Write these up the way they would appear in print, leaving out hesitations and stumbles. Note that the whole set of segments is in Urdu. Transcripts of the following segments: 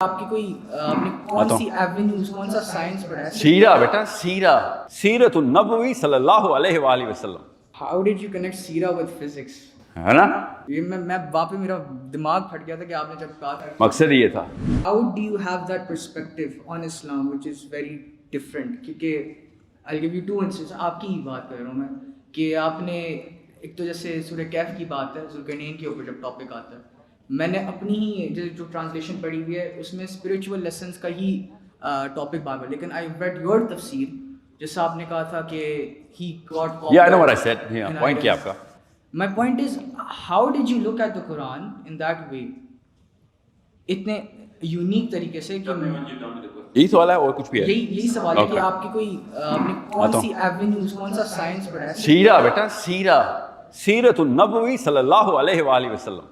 آپ کی کوئی آپ نے کون سی ایونیوز کون سا سائنس پڑھا ہے؟ سیرہ بیٹا، سیرت النبوی صلی اللہ علیہ وآلہ وسلم. ہاؤ ڈیڈ یو کنیکٹ سیرہ ود فزکس؟ ہے نا، یہ میں واپس میرا دماغ پھٹ گیا تھا کہ آپ نے جب کہا تھا مقصد یہ تھا. How do you have that perspective on Islam which is very different? کیونکہ I'll give you two instances. آپ کی بات کر رہا ہوں میں کہ آپ نے ایک تو جیسے سورہ کہف کی بات ہے، ذوالقرنین کے اوپر جب ٹاپک آتا ہے، میں نے اپنی ہی جو ٹرانسلیشن پڑھی ہوئی ہے اس میں اسپریچول لیسنس کا ہی ٹاپک بات ہے، لیکن آئی ریڈ یور تفسیر جیسا آپ نے کہا تھا کہ he got Yeah, I know what I said. Yeah, point کیا آپ کا؟ My point is, how did you look at the Quran in that way? اتنے یونیک طریقے سے کہ یہی سوال ہے اور کچھ بھی ہے؟ یہی سوال ہے کہ آپ کی کوئی آپ نے کون سی ایونیوز کون سا سائنس پڑھا ہے؟ سیرہ بیٹا، سیرت النبوی صلی اللہ علیہ وآلہ وسلم.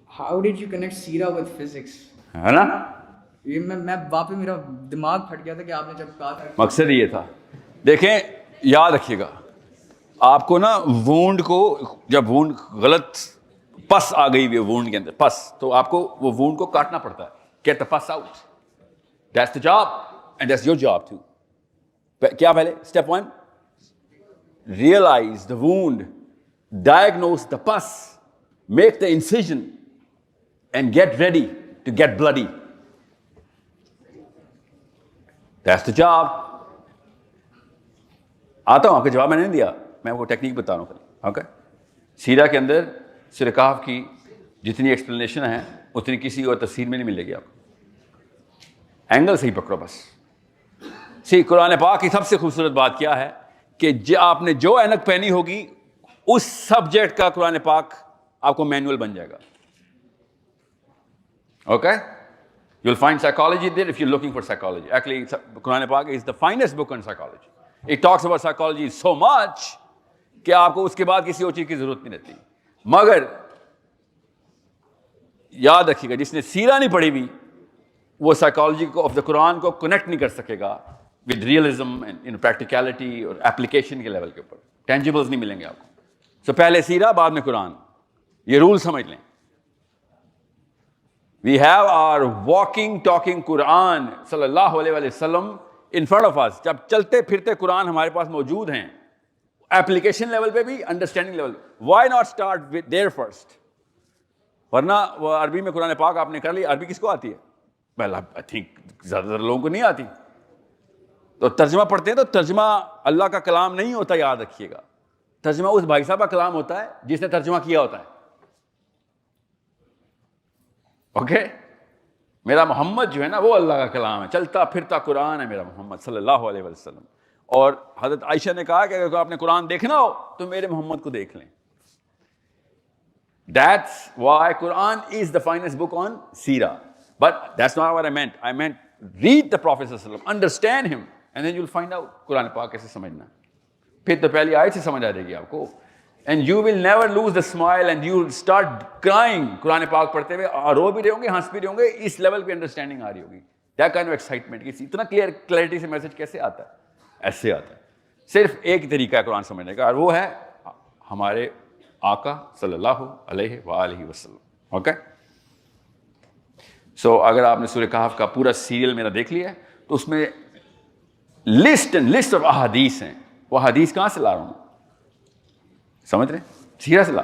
How did you connect سیرہ with physics؟ ہے نا، یہ میں واپس میرا دماغ پھٹ گیا تھا کہ آپ نے جب کہا تھا مقصد یہ تھا. دیکھیں یاد رکھیے گا، آپ کو نا وونڈ کو جب وونڈ غلط پس آ گئی ہوئی وونڈ کے اندر پس، تو آپ کو وہ وونڈ کو کاٹنا پڑتا ہے. Get the pus out. That's the job and that's your job too. کیا پہلے step 1، realise the wound, diagnose the pus, make the incision and get ready to get bloody. That's the job. آتا ہوں، آپ کا جواب میں نے نہیں دیا، میں وہ ٹیکنیک بتا رہا ہوں. اوکے، سیرہ کے اندر سورہ کہف کی جتنی ایکسپلینیشن ہے اتنی کسی اور تفسیر میں نہیں ملے گی آپ کو. اینگل صحیح پکڑو بس. قرآن پاک کی سب سے خوبصورت بات کیا ہے کہ آپ نے جو اینک پہنی ہوگی اس سبجیکٹ کا قرآن پاک آپ کو مینول بن جائے گا. Okay, you'll find psychology there if you're looking for psychology. Actually, Quran Pak is the finest book on psychology. It talks about psychology so much کہ آپ کو اس کے بعد کسی اور چیز کی ضرورت نہیں رہتی. مگر یاد رکھیے گا، جس نے سیرہ نہیں پڑھی ہوئی وہ سائیکالوجی کو آف دا قرآن کو کنیکٹ نہیں کر سکے گا ود ریئلزم اینڈ پریکٹیکلٹی اور اپلیکیشن کے لیول کے اوپر. ٹینجیبلز نہیں ملیں گے آپ کو. سو پہلے سیرہ بعد میں قرآن، یہ رول سمجھ لیں. We have our walking, talking Quran صلی اللہ علیہ وسلم in front of us. جب چلتے پھرتے قرآن ہمارے پاس موجود ہیں، اپلیکیشن لیول پہ بھی، understanding level. Why not start with there first؟ ورنہ وہ عربی میں قرآن پاک آپ نے کر لی. عربی کس کو آتی ہے؟ well I think زیادہ تر لوگوں کو نہیں آتی. تو ترجمہ پڑھتے ہیں تو ترجمہ اللہ کا کلام نہیں ہوتا، یاد رکھیے گا. ترجمہ اس بھائی صاحب کا کلام ہوتا ہے جس نے ترجمہ کیا ہوتا ہے. اوکے، میرا محمد جو ہے نا وہ اللہ کا کلام ہے، چلتا پھرتا قرآن ہے میرا محمد صلی اللہ علیہ وسلم. اور حضرت عائشہ نے کہا کہ اگر آپ نے قرآن دیکھنا ہو تو میرے محمد کو دیکھ لیں. That's why Quran is the finest book on Sirah. But that's not what I meant. I meant read the Prophet sallallahu alaihi wasallam, understand him, and then you'll find out قرآن پاک کیسے سمجھنا. پھر تو پہلی آیت سے سمجھ آ جائے گی آپ کو. And you will never lose the smile and you will start crying. قرآن پاک پڑھتے ہوئے رو بھی رہے ہوں گے، ہنس بھی رہے ہوں گے. اس لیول پہ انڈرسٹینڈنگ آ رہی ہوگی. That kind of excitement. اتنا کلیئرٹی سے میسج کیسے آتا ہے؟ ایسے آتا ہے. صرف ایک طریقہ ہے قرآن سمجھنے کا، اور وہ ہے ہمارے آقا صلی اللہ علیہ وآلہ وسلم. اوکے، سو اگر آپ نے سورہ کہف کا پورا سیریل میرا دیکھ لیا ہے تو اس میں لسٹ آف احادیث ہیں. وہ حدیث کہاں سے لا رہا ہوں؟ سمجھ رہے ہیں؟ سیرہ سے لا.